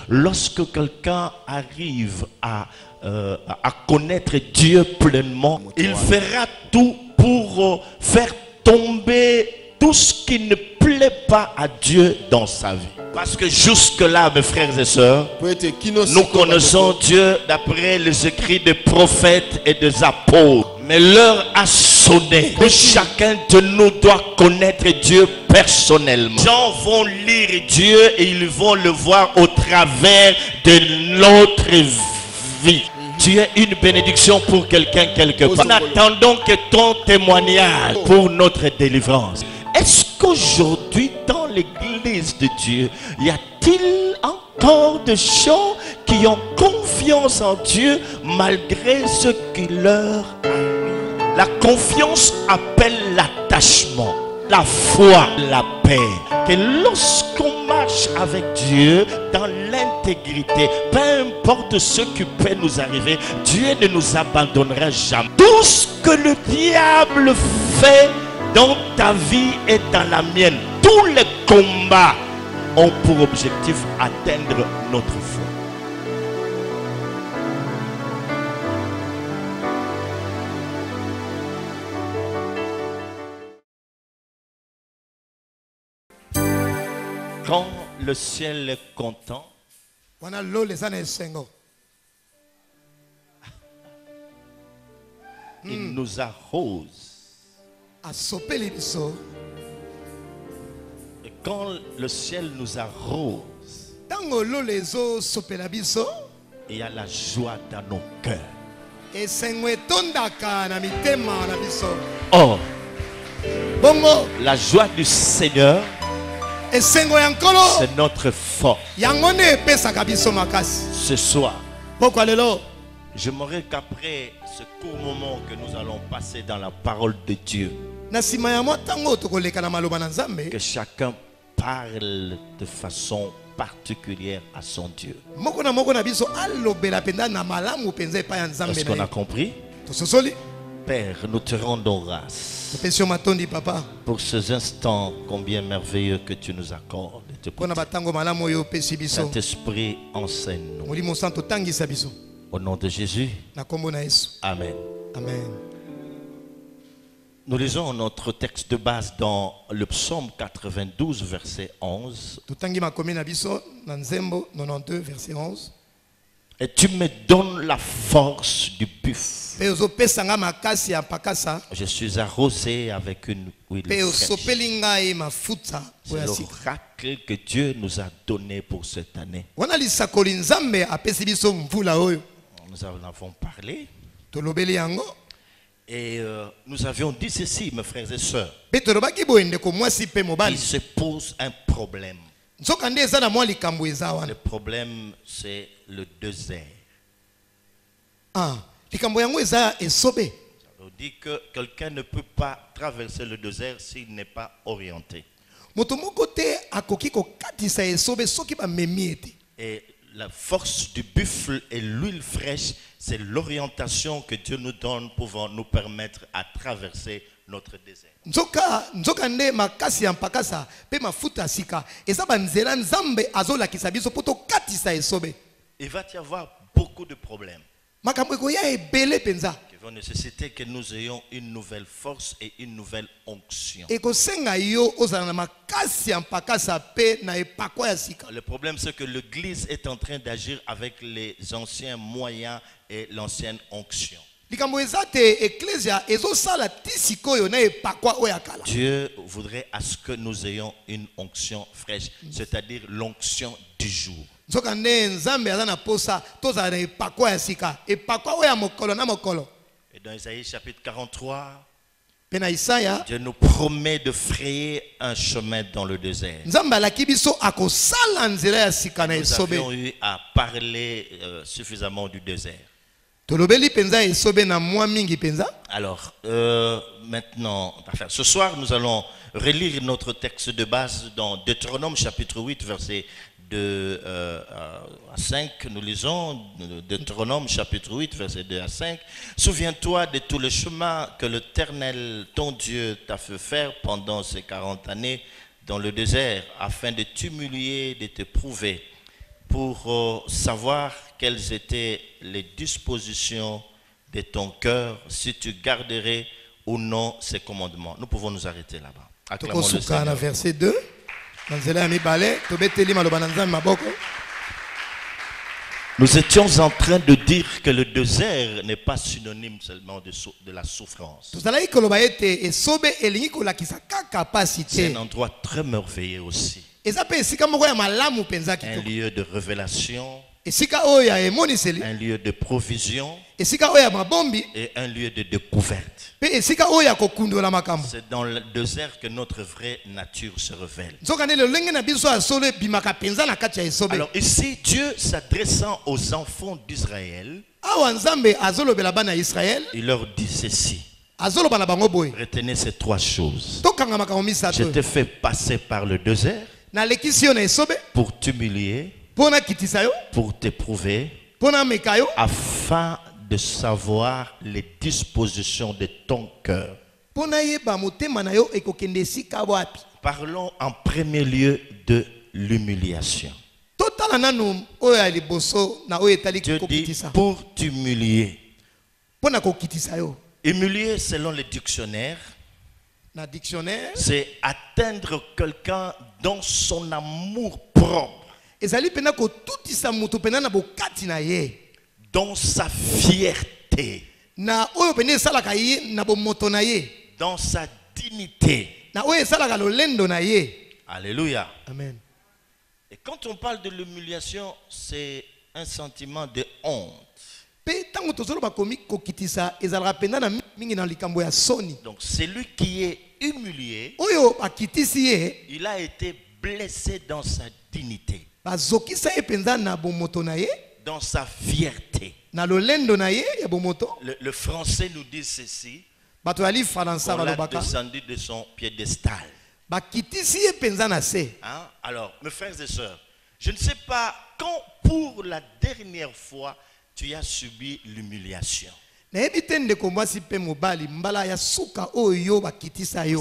Lorsque quelqu'un arrive à connaître Dieu pleinement, il fera tout pour faire tomber tout ce qui ne plaît pas à Dieu dans sa vie. Parce que jusque-là, mes frères et sœurs, nous connaissons Dieu d'après les écrits des prophètes et des apôtres. Mais l'heure a sonné que chacun de nous doit connaître Dieu personnellement. Les gens vont lire Dieu et ils vont le voir au travers de notre vie. Tu es une bénédiction pour quelqu'un quelque part. Nous attendons que ton témoignage pour notre délivrance. Est-ce qu'aujourd'hui, dans l'église de Dieu, y a-t-il encore des gens qui ont confiance en Dieu malgré ce qui leur arrive? La confiance appelle l'attachement, la foi, la paix. Que lorsqu'on marche avec Dieu dans l'intégrité, peu importe ce qui peut nous arriver, Dieu ne nous abandonnera jamais. Tout ce que le diable fait dans ta vie et dans la mienne, tous les combats ont pour objectif atteindre notre foi. Quand le ciel est content, il nous arrose. Et quand le ciel nous arrose, il y a la joie dans nos cœurs. Oh, la joie du Seigneur, c'est notre force. Ce soir, j'aimerais qu'après ce court moment que nous allons passer dans la parole de Dieu, que chacun parle de façon particulière à son Dieu. Est-ce qu'on a compris? Père, nous te rendons grâce pour ces instants combien merveilleux que tu nous accordes. Saint-Esprit, enseigne-nous. Au nom de Jésus. Amen. Amen. Nous lisons notre texte de base dans le psaume 92, verset 11. Et tu me donnes la force du buffle. Je suis arrosé avec une huile fraîche. C'est l'oracle que Dieu nous a donné pour cette année. Nous en avons parlé. Et nous avions dit ceci, mes frères et sœurs. Il se pose un problème. Le problème, c'est le désert. Ça veut dire que quelqu'un ne peut pas traverser le désert s'il n'est pas orienté. Et la force du buffle et l'huile fraîche, c'est l'orientation que Dieu nous donne pour nous permettre à traverser notre désert. Il va y avoir beaucoup de problèmes qui vont nécessiter que nous ayons une nouvelle force et une nouvelle onction. Le problème, c'est que l'Église est en train d'agir avec les anciens moyens et l'ancienne onction. Dieu voudrait à ce que nous ayons une onction fraîche, c'est-à-dire l'onction du jour. Et dans Isaïe chapitre 43, Dieu nous promet de frayer un chemin dans le désert. Nous avions eu à parler suffisamment du désert. Alors, maintenant, ce soir, nous allons relire notre texte de base dans Deutéronome chapitre 8, verset 2 à 5. Nous lisons Deutéronome chapitre 8, verset 2 à 5. Souviens-toi de tous les chemins que l'Éternel, ton Dieu, t'a fait faire pendant ces 40 années dans le désert, afin de t'humilier, de te prouver, pour savoir quelles étaient les dispositions de ton cœur, si tu garderais ou non ces commandements. Nous pouvons nous arrêter là-bas. Acclamons le Seigneur. Verset 2. Nous étions en train de dire que le désert n'est pas synonyme seulement de la souffrance. C'est un endroit très merveilleux aussi. Un lieu de révélation, un lieu de provision et un lieu de découverte. C'est dans le désert que notre vraie nature se révèle. Alors ici, Dieu s'adressant aux enfants d'Israël, il leur dit ceci. Retenez ces trois choses. Je te fais passer par le désert pour t'humilier, pour t'éprouver, afin de savoir les dispositions de ton cœur. Parlons en premier lieu de l'humiliation. Dieu dit pour t'humilier. Humilier selon les dictionnaires, c'est atteindre quelqu'un dans son amour propre, dans sa fierté, dans sa dignité. Alléluia. Amen. Et quand on parle de l'humiliation, c'est un sentiment de honte. Donc celui qui est humilié, il a été blessé dans sa dignité, dans sa fierté. Le français nous dit ceci: on l'a descendu de son piédestal. Hein? Alors, mes frères et sœurs, je ne sais pas quand pour la dernière fois tu as subi l'humiliation. Vous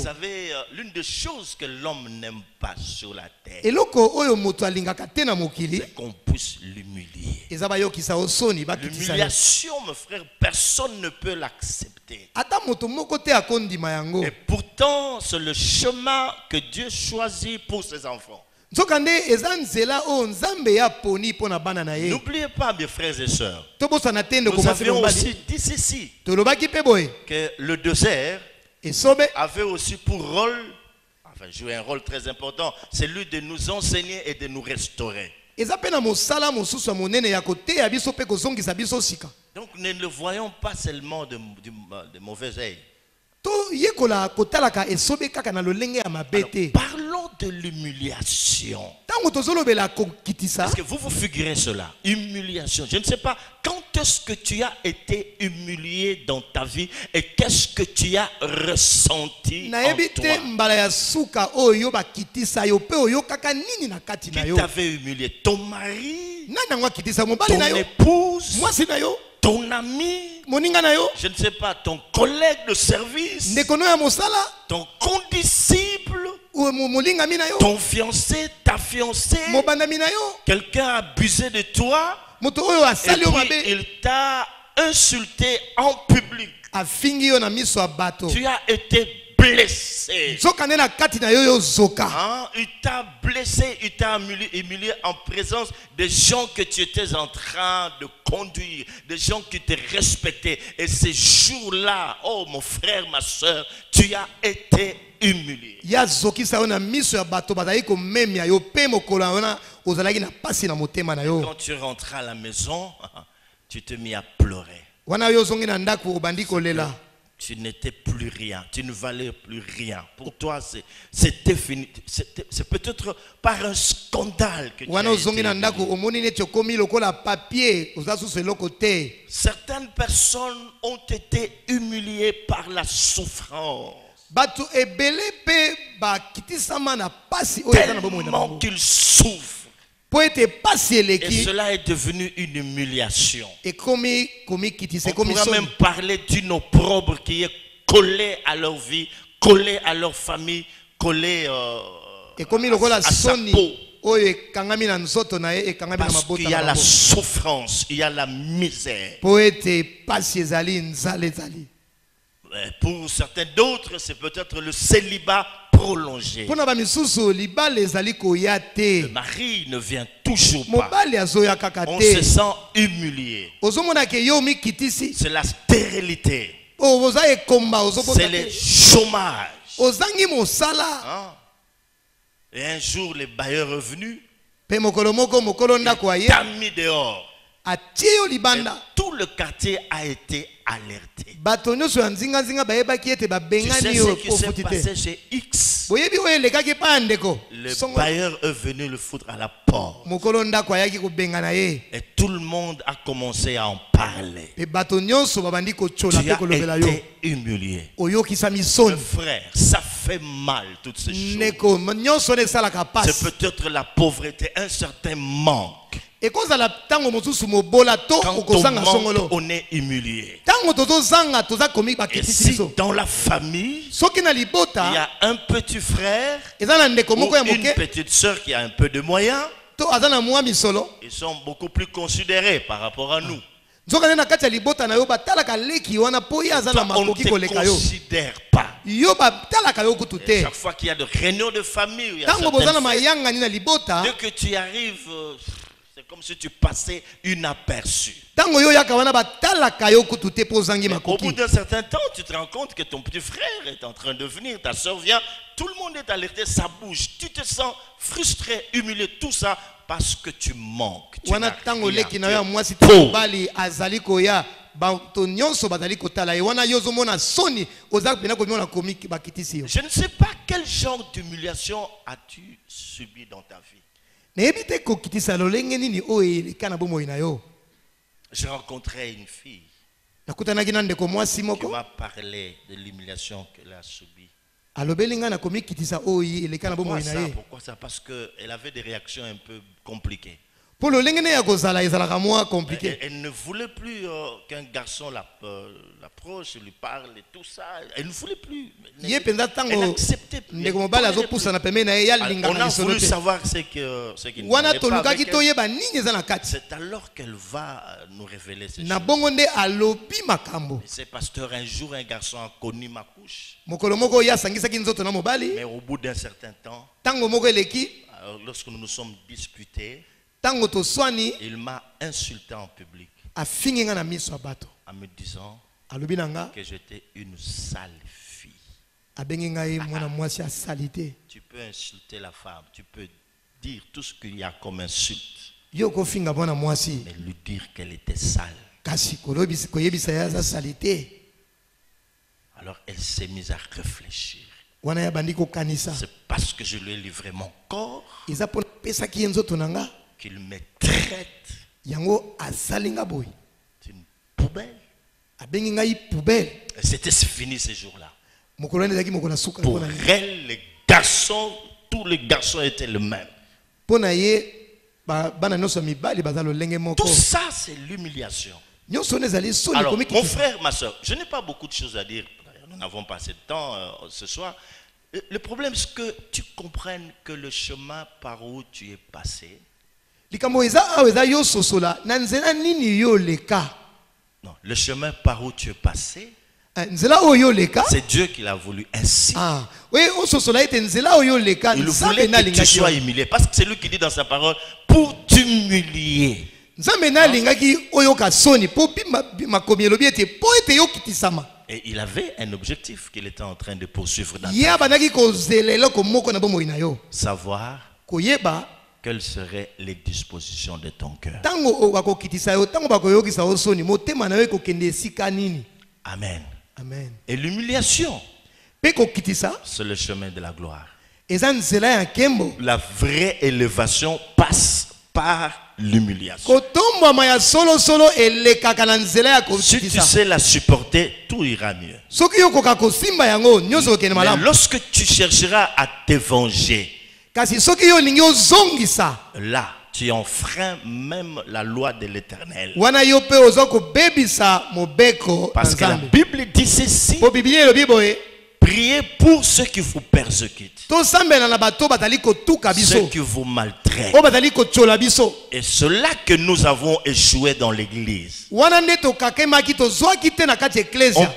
savez, l'une des choses que l'homme n'aime pas sur la terre, c'est qu'on puisse l'humilier. L'humiliation, mes frères, personne ne peut l'accepter. Et pourtant, c'est le chemin que Dieu choisit pour ses enfants. N'oubliez pas, mes frères et sœurs, nous avions aussi dit ceci, que le désert avait aussi pour rôle, enfin jouer un rôle très important, celui de nous enseigner et de nous restaurer. Donc ne le voyons pas seulement de mauvais œil. Alors, parlons de l'humiliation. Est-ce que vous figurez cela? Humiliation. Je ne sais pas quand est-ce que tu as été humilié dans ta vie et qu'est-ce que tu as ressenti en toi. Qui t'avait humilié? Ton mari? Ton épouse? Ton ami? Je ne sais pas, ton collègue de service? Ton condisciple? Ton fiancé, ta fiancée? Quelqu'un a abusé de toi et puis il t'a insulté en public. Tu as été blessé. Hein? Il t'a blessé, il t'a humilié en présence des gens que tu étais en train de conduire, des gens qui te respectaient. Et ces jours-là, oh mon frère, ma soeur, tu as été humilié. Quand tu rentrais à la maison, tu te mis à pleurer. Tu n'étais plus rien, tu ne valais plus rien. Pour toi, c'était fini. C'est peut-être par un scandale que tu as été. Certaines personnes ont été humiliées par la souffrance. Tellement qu'ils souffrent. Et cela est devenu une humiliation. On pourra même parler d'une opprobre qui est collée à leur vie, collée à leur famille, collée à sa peau. Parce qu'il y a la souffrance, il y a la misère. Pour certains d'autres, c'est peut-être le célibat prolongé. Le mari ne vient toujours pas. On se sent humilié. C'est la stérilité. C'est le chômage. Hein? Et un jour, les bailleurs revenus, il t'a mis dehors. Et tout le quartier a été alerté. Tu sais ce qui s'est passé chez X? Le bailleur est venu le foutre à la porte. Et tout le monde a commencé à en parler. Tu as été humilié. Mon frère, ça fait mal toutes ces choses. C'est peut-être la pauvreté, un certain manque. Quand on monte, on est humilié. Et si dans la famille, il y a un petit frère ou une petite soeur qui a un peu de moyens, ils sont beaucoup plus considérés par rapport à nous. On ne te considère pas. Et chaque fois qu'il y a de réunions de famille, il y a dès que tu arrives, c'est comme si tu passais inaperçu. Au bout d'un certain temps, tu te rends compte que ton petit frère est en train de venir, ta soeur vient, tout le monde est alerté, ça bouge. Tu te sens frustré, humilié, tout ça parce que tu manques. Tu n'as rien. Je ne sais pas quel genre d'humiliation as-tu subi dans ta vie. J'ai rencontré une fille qui m'a parlé de l'humiliation qu'elle a subie. Pourquoi ça? Parce qu'elle avait des réactions un peu compliquées. Elle ne voulait plus qu'un garçon l'approche, lui parle et tout ça. Elle ne voulait plus. Elle n'acceptait plus. On a voulu savoir ce qu'il n'allait pas avec elle. C'est alors qu'elle va nous révéler ces choses. C'est pasteur, un jour un garçon a connu ma couche. Mais au bout d'un certain temps, lorsque nous nous sommes disputés, il m'a insulté en public en me disant que j'étais une sale fille. Tu peux insulter la femme, tu peux dire tout ce qu'il y a comme insulte, mais lui dire qu'elle était sale. Alors elle s'est mise à réfléchir. C'est parce que je lui ai livré mon corps qu'il me traite d'une poubelle. Et c'était fini ce jour-là. Pour elle, les garçons, tous les garçons étaient le même. Tout ça, c'est l'humiliation. Alors, mon frère, ma soeur, je n'ai pas beaucoup de choses à dire. Nous n'avons pas assez de temps ce soir. Le problème, c'est que tu comprennes que le chemin par où tu es passé, non, le chemin par où tu es passé, c'est Dieu qui l'a voulu ainsi. Il voulait que tu sois humilié. Parce que c'est lui qui dit dans sa parole, pour t'humilier. Et il avait un objectif qu'il était en train de poursuivre dans sa vie. Savoir quelles seraient les dispositions de ton cœur. Amen. Amen. Et l'humiliation, c'est le chemin de la gloire. La vraie élévation passe par l'humiliation. Si tu sais la supporter, tout ira mieux. Mais lorsque tu chercheras à te venger, là, tu enfreins même la loi de l'Éternel. Parce que la Bible dit ceci. Priez pour ceux qui vous persécutent, ceux qui vous maltraitent. Et c'est là que nous avons échoué dans l'église. On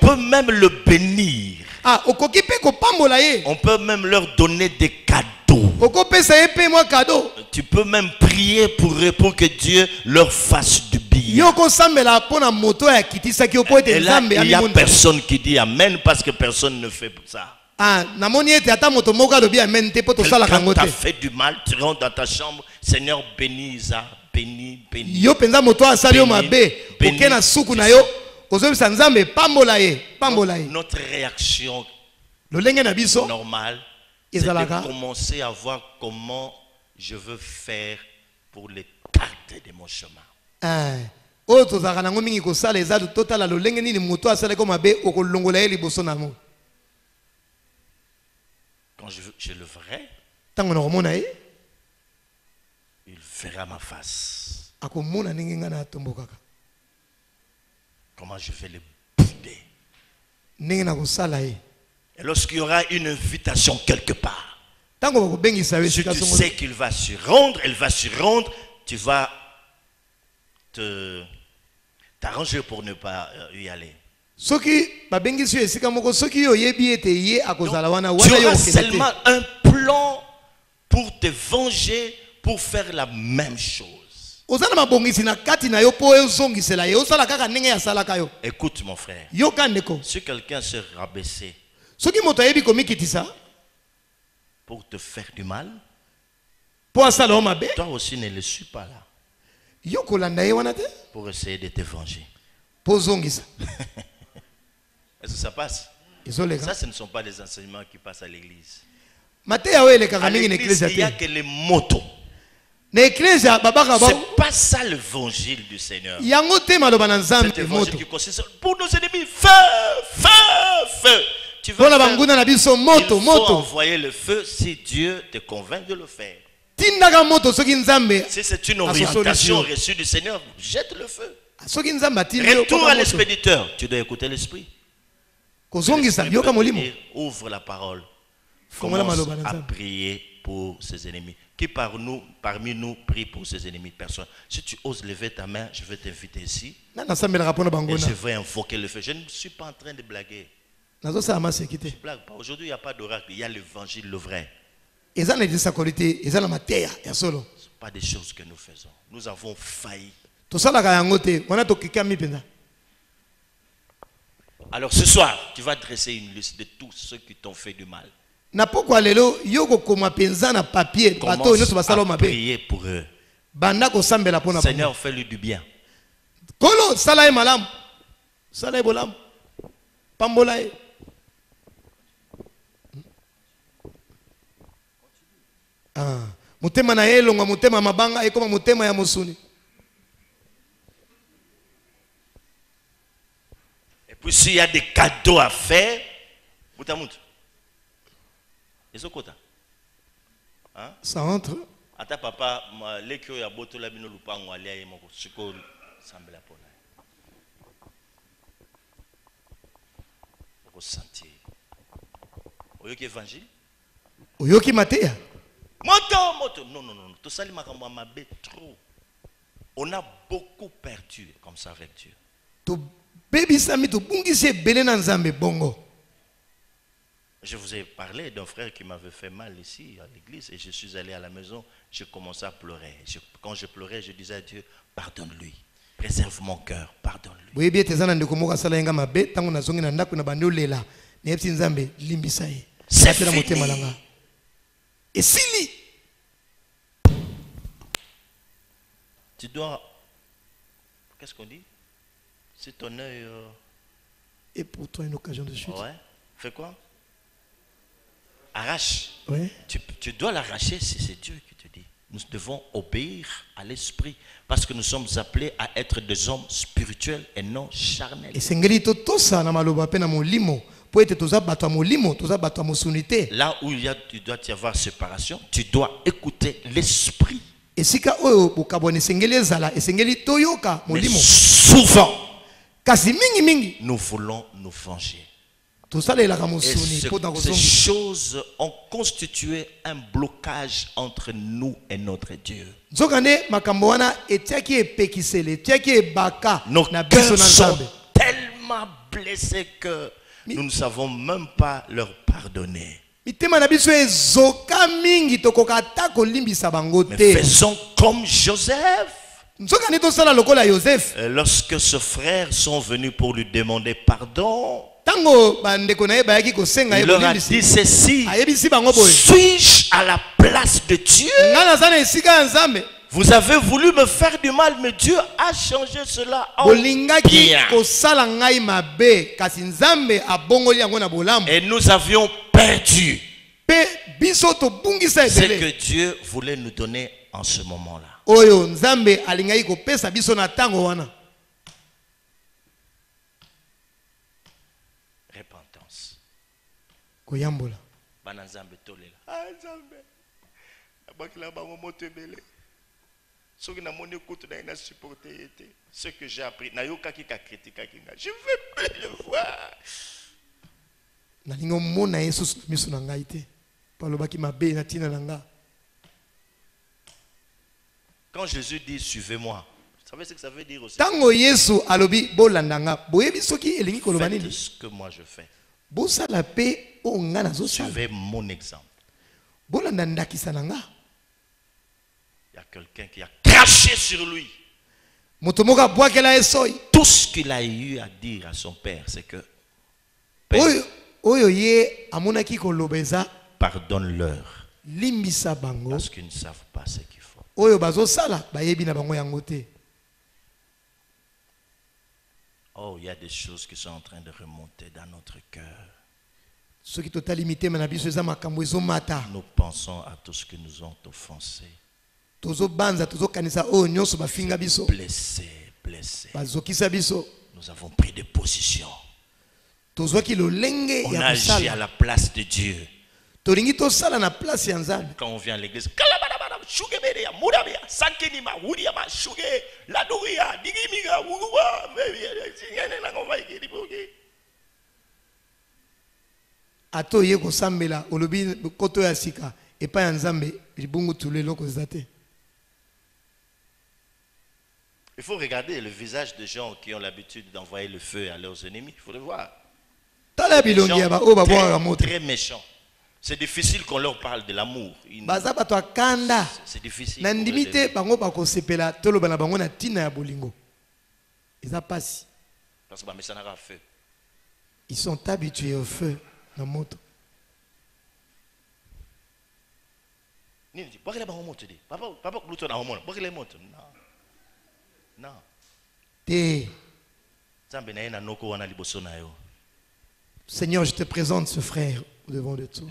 peut même le bénir. On peut même leur donner des cadeaux. Tu peux même prier pour eux pour que Dieu leur fasse du bien. Et là, il n'y a personne qui dit Amen parce que personne ne fait ça. Quelqu'un t'a fait du mal, tu rentres dans ta chambre, Seigneur bénis ça, bénis, bénis. Notre réaction normale, c'est de commencer à voir comment je veux faire pour l'écarter de mon chemin. Quand je le ferai, il verra ma face. Comment je vais le bouder. Et lorsqu'il y aura une invitation quelque part, si tu sais qu'il va se rendre, elle va se rendre, tu vas t'arranger pour ne pas y aller. Donc, tu auras seulement un plan pour te venger, pour faire la même chose. Écoute mon frère, si quelqu'un se rabaissait pour te faire du mal, toi aussi ne le suis pas là pour essayer de te venger. Est-ce que ça passe? Ça, ce ne sont pas des enseignements qui passent à l'église. À l'église, il n'y a que les motos. C'est pas ça l'évangile du Seigneur. Cet évangile qui consiste pour nos ennemis, feu, feu, feu. Tu veux faire, il faut envoyer le feu si Dieu te convainc de le faire. Si c'est une orientation reçue du Seigneur, jette le feu. Retour à l'expéditeur, tu dois écouter l'esprit. Ouvre la parole. Commence à prier pour ses ennemis. Qui parmi nous prie pour ses ennemis? Personne. Si tu oses lever ta main, je vais t'inviter ici. Et je vais invoquer le feu. Je ne suis pas en train de blaguer. Je ne blague pas. Aujourd'hui, il n'y a pas d'oracle. Il y a l'évangile, le vrai. Ce ne sont pas des choses que nous faisons. Nous avons failli. Alors ce soir, tu vas dresser une liste de tous ceux qui t'ont fait du mal. Commence à prier pour eux. Seigneur, fais-lui du bien. Et puis s'il y a des cadeaux à faire, ça entre. Ata papa, l'école ya boto la bino lupango alia ye moko siko sambela pona. Oko sentir. Oyoki évangile? Oyoki Matéa? Moto. Non. Tout ça, mabe trop. On a beaucoup perdu comme ça avec Dieu. To baby sami to bungise belena nzambe bongo. Je vous ai parlé d'un frère qui m'avait fait mal ici à l'église et je suis allé à la maison, je commençais à pleurer. Quand je pleurais, je disais à Dieu, pardonne-lui, préserve mon cœur, pardonne-lui. Oui, bien, tes amis de Komoka Salenga mabe, tant qu'on a zongi nanda kuna bando lela, nepsi nzambe limbisaye. C'est fini. Et Sili, tu dois, qu'est-ce qu'on dit? C'est ton œil. Et pour toi une occasion de chute. Ouais. Fais quoi? Arrache. Ouais. Tu dois l'arracher si c'est Dieu qui te dit. Nous devons obéir à l'esprit parce que nous sommes appelés à être des hommes spirituels et non charnels. Et sengelito tosa na maloba pe na molimo po ete toza bato molimo toza bato mosunité. Là où tu dois y avoir séparation, tu dois écouter l'esprit. Et sika oyo bokabone sengeli ezala esengeli toyoka molimo. Souvent Kasi mingi nous voulons nous venger. Ces choses ont constitué un blocage entre nous et notre Dieu. Nos cœurs sont tellement blessés que nous ne savons même pas leur pardonner. Mais faisons comme Joseph. Lorsque ses frères sont venus pour lui demander pardon, il leur a dit ceci: suis-je à la place de Dieu? Vous avez voulu me faire du mal, mais Dieu a changé cela en bien. Et nous avions perdu ce que Dieu voulait nous donner en ce moment-là. Repentance. Ce que j'ai appris, je ne veux plus le voir. Quand Jésus dit suivez-moi, vous savez ce que ça veut dire aussi? Faites ce que moi je fais. Suivez mon exemple. Il y a quelqu'un qui a craché sur lui. Tout ce qu'il a eu à dire à son père, c'est que pardonne-leur parce qu'ils ne savent pas ce qu'il faut. Oh, il y a des choses qui sont en train de remonter dans notre cœur. Nous pensons à tout ce qui nous ont offensés. Blessés. Nous avons pris des positions. On a agi à la place de Dieu. Quand on vient à l'église, il faut regarder le visage des gens qui ont l'habitude d'envoyer le feu à leurs ennemis. Il faut le voir. Des gens très méchants. C'est difficile qu'on leur parle de l'amour. C'est difficile. Parce que ça n'a pas feu. Ils sont habitués au feu. Non. Seigneur, je te présente ce frère au-devant de toi.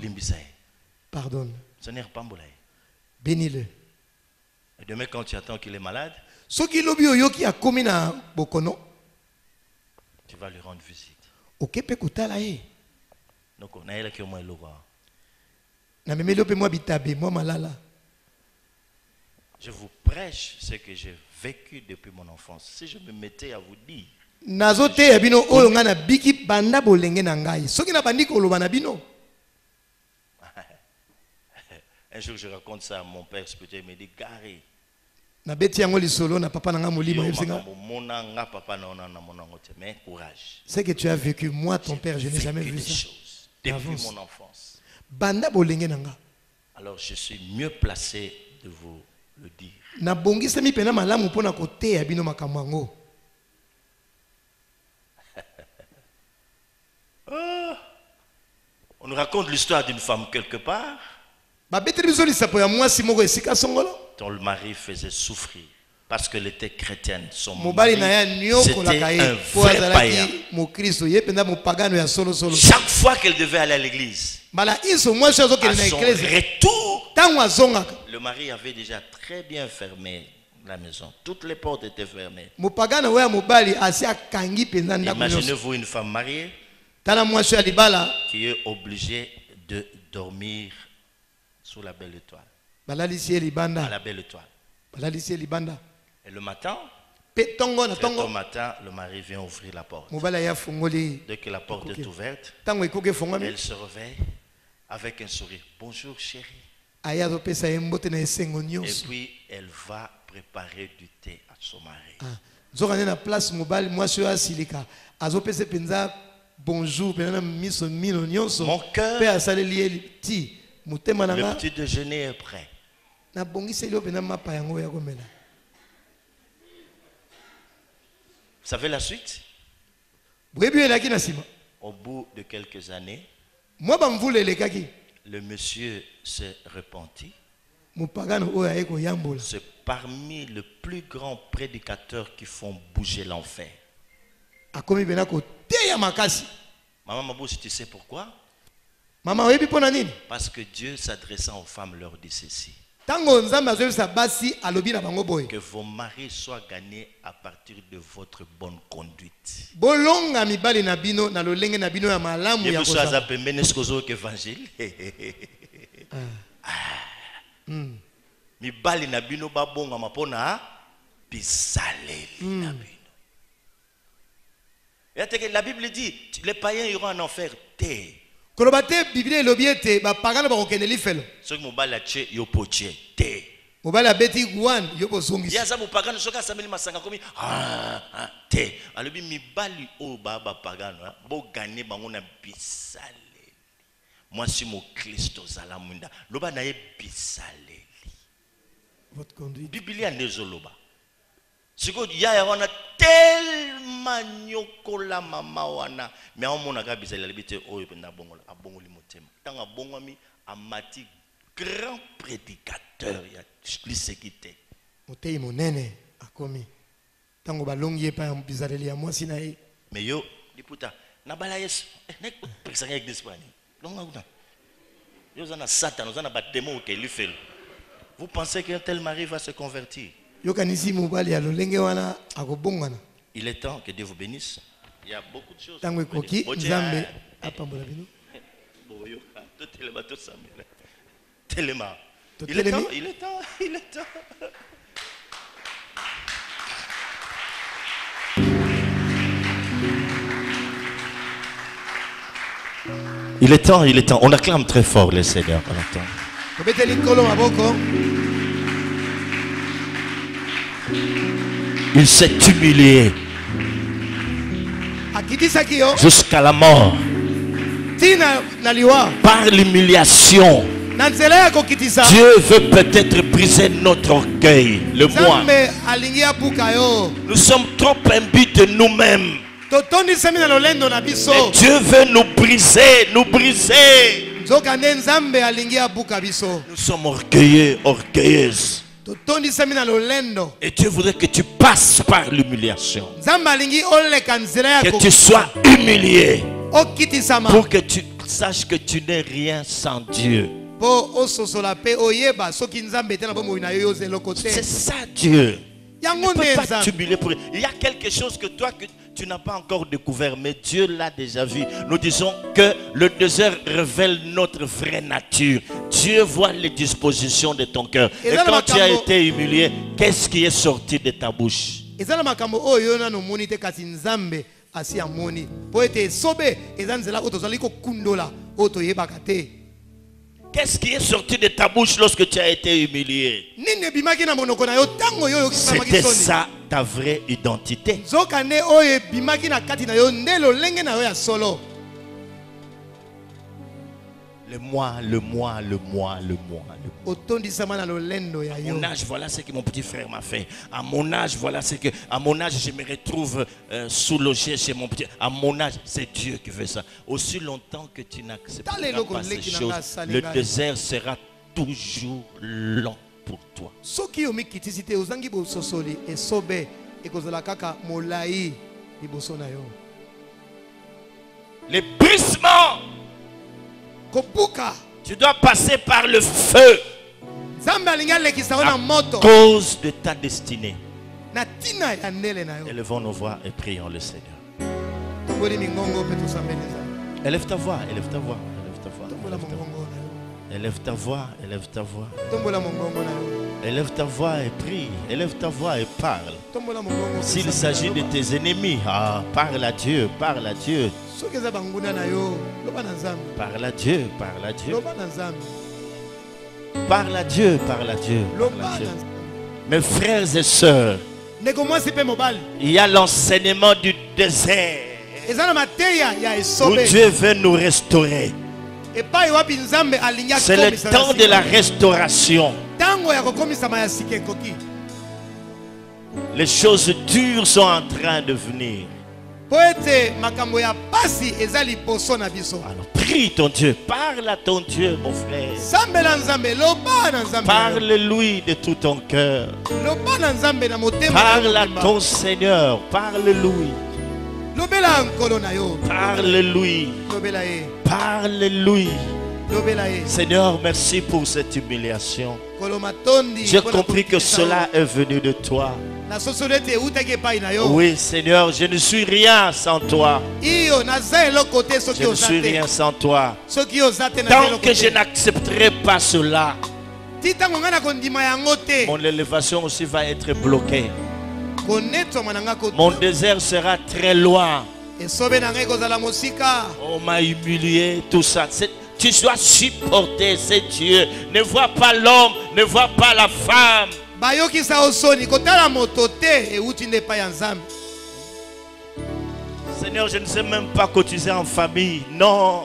Pardonne. Bénis-le. Et demain, quand tu attends qu'il est malade, tu vas lui rendre visite. Je vous prêche ce que j'ai vécu depuis mon enfance. Si je me mettais à vous dire, un jour je raconte ça à mon père spirituel, il me dit Gary, ce que tu as vécu, moi ton père, je n'ai jamais vu ça. Depuis mon enfance. Alors je suis mieux placé de vous le dire. On nous raconte l'histoire d'une femme quelque part dont le mari faisait souffrir parce qu'elle était chrétienne. Son mari, c'était un vrai païen. Chaque fois qu'elle devait aller à l'église, à son retour, le mari avait déjà très bien fermé la maison. Toutes les portes étaient fermées. Imaginez-vous une femme mariée qui est obligée de dormir sous la belle étoile. À la belle étoile. Et le matin, Pe tongo na Très tôt tongo. matin, le mari vient ouvrir la porte. Mobala ya fungoli. Dès que la porte est ouverte, Tango ikoke fungami. elle se réveille avec un sourire. Bonjour chérie. Aya zo pesa yembote na esengo Et nyonso. puis elle va préparer du thé à son mari. Zoka na place mobali mwasi yo asilika. Azo pesa penza bonjour penza na miso mino nyonso. Mon cœur, Pe asaleli eli ti mutema na le nga. petit déjeuner est prêt. Na bongisi yo penza mapa yango ya komela. Vous savez la suite? Bwebi elaki na sima. Au bout de quelques années, Mwa bamvula elekaki. le monsieur s'est repenti. Mupagano oyo aye koyambola. C'est parmi les plus grands prédicateurs qui font bouger l'enfer. Akomi bena koteya makasi. Maman Mabouche, tu sais pourquoi? Mama oyebi pona nini? Parce que Dieu, s'adressant aux femmes, leur dit ceci. Tango nzambe azoyebisa basi alobi na bango boye. Que vos maris soient gagnés à partir de votre bonne conduite. Bolonga mibali na bino na lolenge na bino ya malamu Et ya vous kozala. soyez appelés menescozo évangile. Mibali na bino babonga mapona bisaleli na bino. Et la Bible dit, les païens iront en enfer. Té. Koloba te Biblia elobi ete bapagano bakokende lifelo. Ceux qui mobali ache yo poche. Té. Mobali abeti gwan yo bozongisi. Ya sabu pagano soka sameli masanga komi té. Alobi mibali o baba pagano bo gagner bango na bisaleli. Moi si mo Kristo zala munda. Loba na ye bisaleli. Votre conduite. Biblia nezoloba. Siko ya wana tellement nyokola mama wana. Mais on mona ga bisaleli libite oyo penda bongola abongoli motema. Tanga bongami amati grand prédicateur ya lisekite. Motei monene akomi. Tango balongi epa ya bizaleli ya mwasi na ye. Mais yo liputa na bala yesu nek presanga ek d'Espagne. Longa kuna. Yo zana satan, zana ba démon ke lifel. Vous pensez qu'un tel mari va se convertir? Yokanisi mobali ya lolenge wana akobongana. Il est temps que Dieu vous bénisse. Il y a beaucoup de choses. Tango ekoki nzambe apambola bino. Boyo, to telema to samela. Telema. To Il est telemi? temps, il est temps, il est temps. Il est temps, il est temps. On acclame très fort le Seigneur. On attend. Kobeteli nkolo maboko. Il s'est humilié Akitisaki yo. jusqu'à la mort. Tina na liwa. Par l'humiliation, Na nzela ya kokitisa. Dieu veut peut-être briser notre orgueil, le moi. Nzambe alingi abuka yo. Nous sommes trop imbus de nous-mêmes. Totondi semi na lolendo na biso. Et Dieu veut nous briser, nous briser. Nzoka nde nzambe alingi abuka biso. Nous sommes orgueilleux, orgueilleuses. Totondi semi na lolendo. Et Dieu voudrait que tu passes par l'humiliation. Nzambe alingi oleka nzela ya Que tu sois humilié. okitisama. Pour que tu saches que tu n'es rien sans Dieu. Po ososola pe oyeba soki nzambe te na bomoi na yo yozela kote. C'est ça Dieu. Il Yango ne peut nde pas nzambe. t'humilier pour... Il y a quelque chose que toi que tu n'as pas encore découvert, mais Dieu l'a déjà vu. Nous disons que le désert révèle notre vraie nature. Dieu voit les dispositions de ton cœur. Et quand tu as été humilié, qu'est-ce qui est sorti de ta bouche? Eza na makambo oyo nano moni te kasi nzambe asi amoni. Po ete sobe eza nzela oyo tozali kokundola oyo toyebaka te. Qu'est-ce qui est sorti de ta bouche lorsque tu as été humilié? Nini ebimaki na monoko na yo tango yo yokisamaki C'était soni. ça ta vraie identité. Nzoka nde oyo ebimaki na kati na yo nde lolenge na yo ya solo. Le moi, le moi, le moi, le moi, le moi. Otondisama na lolendo ya À yo. mon âge, voilà ce que mon petit frère m'a fait. À mon âge, voilà ce que... À mon âge, je me retrouve sous-logé chez mon petit... À mon âge, c'est Dieu qui fait ça. Aussi longtemps que tu n'accepteras pas ces choses, le désert sera toujours long pour toi. Soki omikitisi te ozangi bososoli esobe ekozala kaka molai liboso na yo. Les brisements, Kobuka. tu dois passer par le feu Nzambe alingi alekisa yo na à moto. cause de ta destinée. Na tina ya ndele na yo. Élevons nos voix et prions le Seigneur. Tongoli mingongo pe tosambeli Nzambe. Élève ta voix, élève ta voix, élève ta voix. Tombola Élève ta voix, mongongo na yo. élève ta voix, élève ta voix. Tombola mongongo na yo. Élève ta voix et prie. Élève ta voix et parle. Tombola mongongo. S'il s'agit de tes ennemis, parle à Dieu, parle à Dieu. Soki eza banguna na yo, loba na Nzambe. Parle à Dieu, parle à Dieu. Loba na Nzambe. Parle à Dieu, parle à Dieu. Parle Loba à Dieu. na Nzambe. Mes frères et sœurs, Ndeko mwasi pe mobali. il y a l'enseignement du désert Eza na mateya ya où esobe. Dieu veut nous restaurer. Epai wapi Nzambe alingi C'est le akomisa temps de la restauration. Tango ya kokomisama ya sika ekoki. Les choses dures sont en train de venir. Po ete makambo ya pasi eza liboso na biso. Alors prie ton Dieu, parle à ton Dieu, mon frère. Sambela Nzambe, loba na Nzambe. Parle-lui de tout ton cœur. Loba na Nzambe na motema. Parle à ton Seigneur, parle-lui. Lobela nkolo na yo. Parle-lui, Lobela ye. parle-lui. Lobela ye. Seigneur, merci pour cette humiliation. Kolo matondi. J'ai compris que cela est venu de toi. Na sosolete utake pai na yo. Oui, Seigneur, je ne suis rien sans toi. Iyo naza eloko te Je soki ne suis ozate. rien sans toi. Soki ozate na Tant eloko que je te. n'accepterai pas cela, Ti tango nga na kondima yango te. mon élévation aussi va être bloquée. Konetwa mananga ko. Mon désert sera très loin. Esobe na ngai kozala mosika. On m'a humilié, tout ça. Tu dois supporter, c'est Dieu. Ne vois pas l'homme, ne vois pas la femme. Bayokisa osoni kotala moto te euti nde pa ya Nzambe. Seigneur, je ne sais même pas cotiser en famille. Non.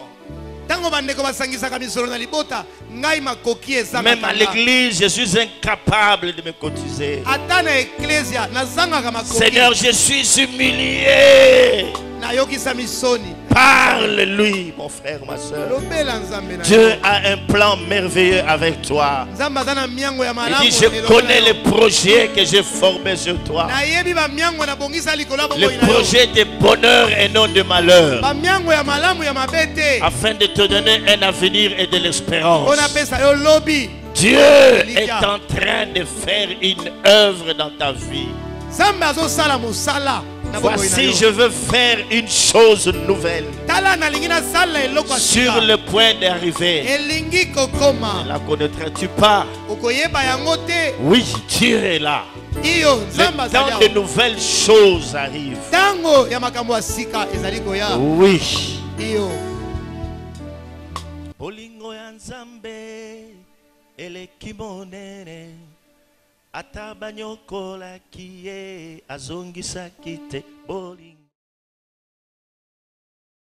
Tango bandeko basangisaka misolo na libota, ngai makoki eza Même à matanga. l'église, je suis incapable de me cotiser. Ata na eklesia nazangaka makoki. Seigneur, je suis humilié. Nayokisa misoni. Parle-lui, mon frère, ma soeur. Lobela Nzambe na Dieu yo. a un plan merveilleux avec toi. Nzambe aza na miango ya Il malamu. dit, je connais les projets que j'ai formés sur toi. Nayebi ba miango na bongisa likolo ya Les bomoi na yo. projets de bonheur et non de malheur. Ba miango ya malamu ya mabete. Afin de te donner un avenir et de l'espérance. Ona pesa yo lobi. Dieu est en train de faire une œuvre dans ta vie. Nzambe azosala mosala na bomoi na Voici, yo. je veux faire une chose nouvelle. Tala nalingi nasala eloko ya Sur sika. le point d'arriver. Elingi kokoma. La connaîtras-tu pas? Okoyeba yango te. Oui, Dieu est là. Iyo Le Nzambe azali temps de awa. nouvelles choses arrive. Tango ya makambo ya sika ezali koya. Oui. Iyo Bolingo ya Nzambe eleki monene ata banyokolaki ye azongisaki te bolingo